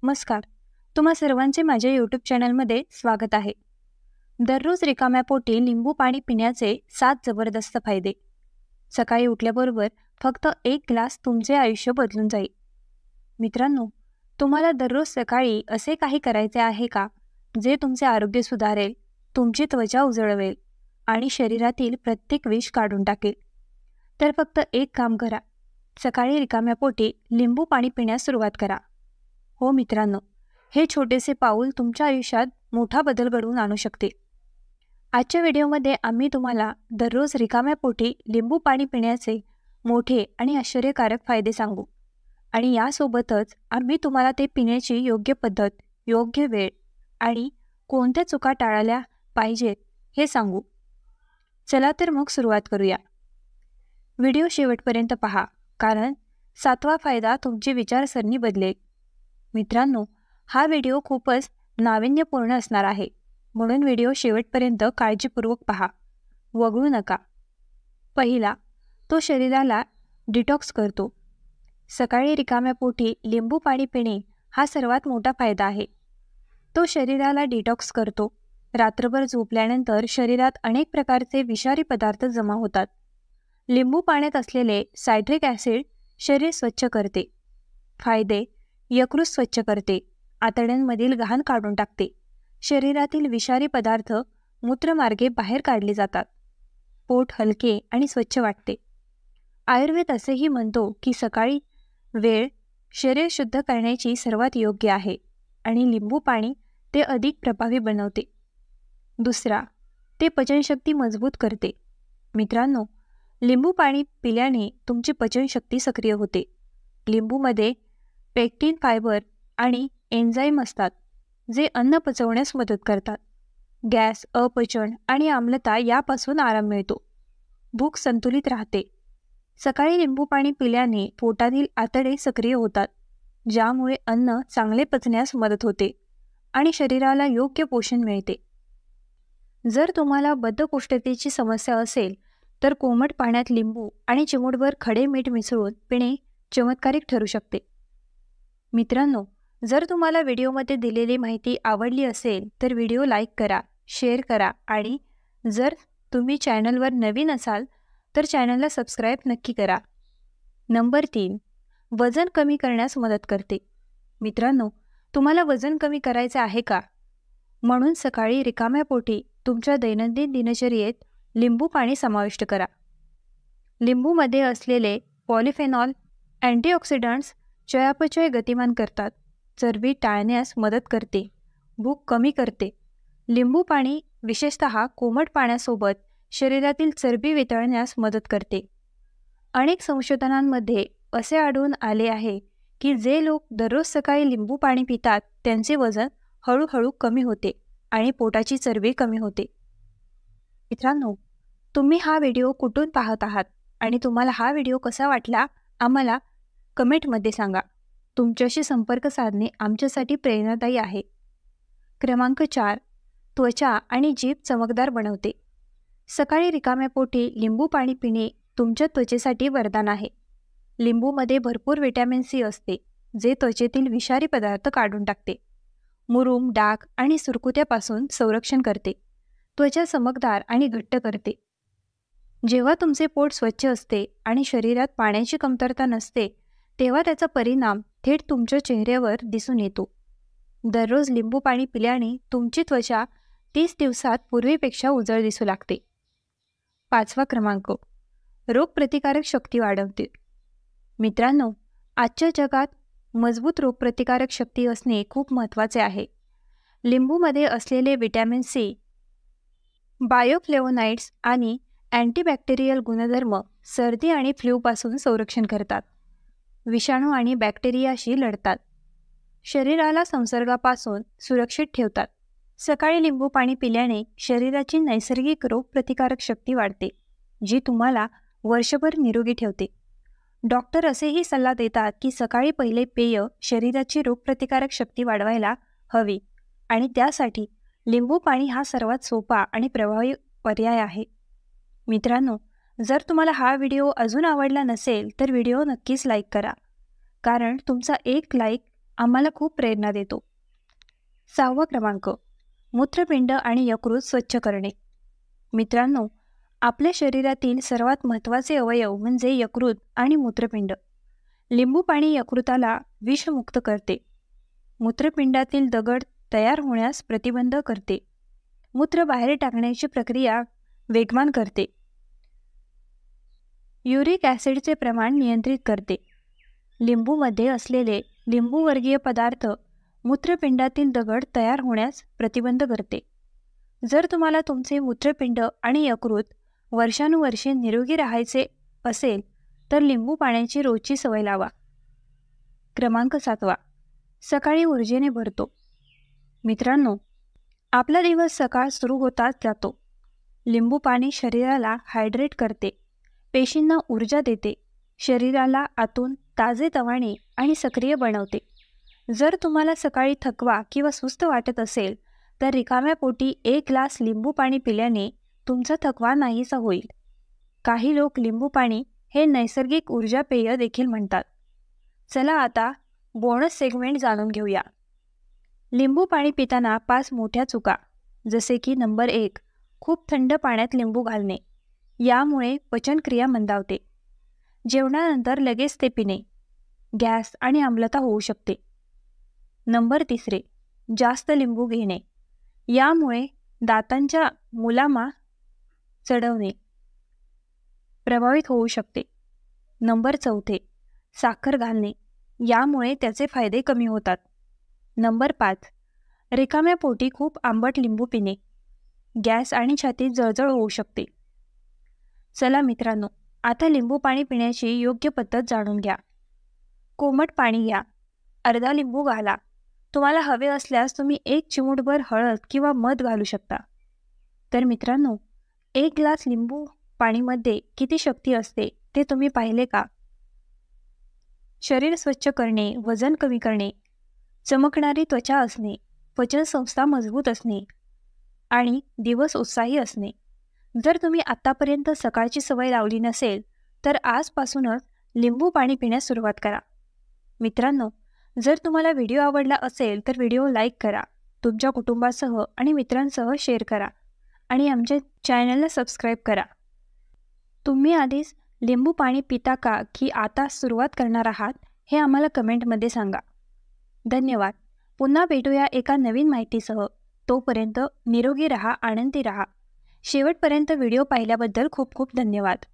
नमस्कार. तुम्हा सर्वांचे माझ्या यूट्यूब चॅनलमध्ये स्वागत आहे. दररोज रिकाम्या पोटी लिंबू पाणी पिण्याचे 7 जबरदस्त फायदे. सकाळी उठल्याबरोबर फक्त 1 ग्लास तुमचे आयुष्य बदलून जाईल. मित्रांनो, तुम्हाला दररोज सकाळी असे काही करायचे आहे का जे तुमचे आरोग्य सुधारेल, तुमची त्वचा उजळवेल आणि शरीरातील प्रत्येक विष काढून टाकेल? तर फक्त एक काम करा. सकाळी रिकाम्या पोटी लिंबू पाणी पिण्यास सुरुवात करा. हो मित्रांनो, हे छोटेसे पाऊल तुमच्या आयुष्यात मोठा बदल घडवून आणू शकते. आजच्या व्हिडिओमध्ये आम्ही तुम्हाला दररोज रिकाम्या पोटी लिंबू पाणी पिण्याचे मोठे आणि आश्चर्यकारक फायदे सांगू आणि यासोबतच आम्ही तुम्हाला ते पिण्याची योग्य पद्धत, योग्य वेळ आणि कोणत्या चुका टाळल्या पाहिजेत हे सांगू. चला तर मग सुरुवात करूया. व्हिडिओ शेवटपर्यंत पहा, कारण 7वा फायदा तुमची विचारसरणी बदलेल. मित्रांनो, हा व्हिडिओ खूपच नाविन्यपूर्ण असणार आहे, म्हणून व्हिडिओ शेवटपर्यंत काळजीपूर्वक पहा, वगळू नका. पहिला, तो शरीराला डिटॉक्स करतो. सकाळी रिकाम्या पोटी लिंबू पाणी पिणे हा सर्वात मोठा फायदा आहे. तो शरीराला डिटॉक्स करतो. रात्रभर झोपल्यानंतर शरीरात अनेक प्रकारचे विषारी पदार्थ जमा होतात. लिंबू पाण्यात असलेले सायट्रिक ॲसिड शरीर स्वच्छ करते. फायदे: यकृत स्वच्छ करते, आतड्यांमधील घाण काढून टाकते, शरीरातील विषारी पदार्थ मूत्रमार्गे बाहेर काढले जातात, पोट हलके आणि स्वच्छ वाटते. आयुर्वेद असेही म्हणतो की सकाळी वेळ शरीर शुद्ध करण्याची सर्वात योग्य आहे आणि लिंबू पाणी ते अधिक प्रभावी बनवते. दुसरा, ते पचनशक्ती मजबूत करते. मित्रांनो, लिंबू पाणी पिल्याने तुमची पचनशक्ती सक्रिय होते. लिंबूमध्ये पेक्टिन, फायबर आणि एन्झाईम असतात जे अन्न पचवण्यास मदत करतात. गॅस, अपचन आणि आम्लता यापासून आराम मिळतो. भूक संतुलित राहते. सकाळी लिंबू पाणी पिल्याने पोटातील आतडे सक्रिय होतात, ज्यामुळे अन्न चांगले पचण्यास मदत होते आणि शरीराला योग्य पोषण मिळते. जर तुम्हाला बद्धकोष्ठतेची समस्या असेल तर कोमट पाण्यात लिंबू आणि चिमूटभर खडे मीठ मिसळून पिणे चमत्कारिक ठरू शकते. मित्रांनो, जर तुम्हाला व्हिडिओमध्ये दिलेली माहिती आवडली असेल तर व्हिडिओ लाईक करा, शेअर करा आणि जर तुम्ही चॅनलवर नवीन असाल तर चॅनलला सबस्क्राईब नक्की करा. नंबर 3, वजन कमी करण्यास मदत करते. मित्रांनो, तुम्हाला वजन कमी करायचे आहे का? म्हणून सकाळी रिकाम्या पोटी तुमच्या दैनंदिन दिनचर्येत लिंबू पाणी समाविष्ट करा. लिंबूमध्ये असलेले पॉलिफेनॉल अँटीऑक्सिडंट्स चयापचय गतिमान करतात, चरबी टाळण्यास मदत करते, भूक कमी करते. लिंबू पाणी विशेषतः कोमट पाण्यासोबत शरीरातील चरबी वितळण्यास मदत करते. अनेक संशोधनांमध्ये असे आढळून आले आहे की जे लोक दररोज सकाळी लिंबू पाणी पितात त्यांचे वजन हळूहळू कमी होते आणि पोटाची चरबी कमी होते. मित्रांनो, तुम्ही हा व्हिडिओ कुठून पाहत आहात आणि तुम्हाला हा व्हिडिओ कसा वाटला आम्हाला कमेंटमध्ये सांगा. तुमच्याशी संपर्क साधणे आमच्यासाठी प्रेरणादायी आहे. क्रमांक 4, त्वचा आणि जीभ चमकदार बनवते. सकाळी रिकाम्या पोटी लिंबू पाणी पिणे तुमच्या त्वचेसाठी वरदान आहे. लिंबूमध्ये भरपूर व्हिटॅमिन सी असते, जे त्वचेतील विषारी पदार्थ काढून टाकते, मुरूम, डाग आणि सुरकुत्यापासून संरक्षण करते, त्वचा चमकदार आणि घट्ट करते. जेव्हा तुमचे पोट स्वच्छ असते आणि शरीरात पाण्याची कमतरता नसते तेव्हा त्याचा परिणाम थेट तुमच्या चेहऱ्यावर दिसून येतो. दररोज लिंबू पाणी पिल्याने तुमची त्वचा 30 दिवसात पूर्वीपेक्षा उजळ दिसू लागते. 5वा क्रमांक, रोगप्रतिकारक शक्ती वाढवते. मित्रांनो, आजच्या जगात मजबूत रोगप्रतिकारक शक्ती असणे खूप महत्त्वाचे आहे. लिंबूमध्ये असलेले व्हिटॅमिन सी, बायोफ्लेवोनाइड्स आणि अँटीबॅक्टेरियल गुणधर्म सर्दी आणि फ्लूपासून संरक्षण करतात, विषाणू आणि बॅक्टेरियाशी लढतात, शरीराला संसर्गापासून सुरक्षित ठेवतात. सकाळी लिंबू पाणी पिल्याने शरीराची नैसर्गिक रोगप्रतिकारक शक्ती वाढते, जी तुम्हाला वर्षभर निरोगी ठेवते. डॉक्टर असेही सल्ला देतात की सकाळी पहिले पेय शरीराची रोगप्रतिकारक शक्ती वाढवायला हवी आणि त्यासाठी लिंबू पाणी हा सर्वात सोपा आणि प्रभावी पर्याय आहे. मित्रांनो, जर तुम्हाला हा व्हिडिओ अजून आवडला नसेल तर व्हिडिओ नक्कीच लाईक करा, कारण तुमचा एक लाईक आम्हाला खूप प्रेरणा देतो. 6वा क्रमांक, मूत्रपिंड आणि यकृत स्वच्छ करणे. मित्रांनो, आपल्या शरीरातील सर्वात महत्त्वाचे अवयव म्हणजे यकृत आणि मूत्रपिंड. लिंबू पाणी यकृताला विषमुक्त करते. मूत्रपिंडातील दगड तयार होण्यास प्रतिबंध करते. मूत्र बाहेर टाकण्याची प्रक्रिया वेगवान करते. युरिक ॲसिडचे प्रमाण नियंत्रित करते. लिंबूमध्ये असलेले लिंबूवर्गीय पदार्थ मूत्रपिंडातील दगड तयार होण्यास प्रतिबंध करते. जर तुम्हाला तुमचे मूत्रपिंड आणि यकृत वर्षानुवर्षे निरोगी राहायचे असेल तर लिंबू पाण्याची रोजची सवय लावा. क्रमांक 7वा, सकाळी ऊर्जेने भरतो. मित्रांनो, आपला दिवस सकाळ सुरू होताच जातो. लिंबू पाणी शरीराला हायड्रेट करते, पेशींना ऊर्जा देते, शरीराला आतून ताजेतवाने आणि सक्रिय बनवते. जर तुम्हाला सकाळी थकवा किंवा सुस्त वाटत असेल तर रिकाम्या पोटी 1 ग्लास लिंबू पाणी पिल्याने तुमचा थकवा नाहीसा होईल. काही लोक लिंबू पाणी हे नैसर्गिक ऊर्जा पेय देखील म्हणतात. चला आता बोनस सेगमेंट जाणून घेऊया. लिंबू पाणी पिताना 5 मोठ्या चुका, जसे की नंबर 1, खूप थंड पाण्यात लिंबू घालणे. यामुळे पचनक्रिया मंदावते. जेवणानंतर लगेच ते पिणे. गॅस आणि आम्लता होऊ शकते. नंबर 3, जास्त लिंबू घेणे. यामुळे दातांच्या मुलामा चढवणे प्रभावित होऊ शकते. नंबर 4, साखर घालणे. यामुळे त्याचे फायदे कमी होतात. नंबर 5, रिकाम्या पोटी खूप आंबट लिंबू पिणे. गॅस आणि छातीत जळजळ होऊ शकते. चला मित्रांनो, आता लिंबू पाणी पिण्याची योग्य पद्धत जाणून घ्या. कोमट पाणी घ्या. अर्धा लिंबू घाला. तुम्हाला हवे असल्यास तुम्ही 1 चिमूटभर हळद किंवा मध घालू शकता. तर मित्रांनो, 1 ग्लास लिंबू पाणीमध्ये किती शक्ती असते ते तुम्ही पाहिले का? शरीर स्वच्छ करणे, वजन कमी करणे, चमकणारी त्वचा असणे, पचनसंस्था मजबूत असणे आणि दिवस उत्साही असणे. जर तुम्ही आत्तापर्यंत सकाळची सवय लावली नसेल तर आजपासूनच लिंबू पाणी पिण्यास सुरुवात करा. मित्रांनो, जर तुम्हाला व्हिडिओ आवडला असेल तर व्हिडिओ लाईक करा, तुमच्या कुटुंबासह आणि मित्रांसह शेअर करा आणि आमच्या चॅनलला सबस्क्राईब करा. तुम्ही आधीच लिंबू पाणी पिता का की आता सुरुवात करणार आहात हे आम्हाला कमेंटमध्ये सांगा. धन्यवाद. पुन्हा भेटूया एका नवीन माहितीसह. तोपर्यंत निरोगी रहा, आनंदी रहा. शेवटपर्यंत व्हिडिओ पाहिल्याबद्दल खूप खूप धन्यवाद.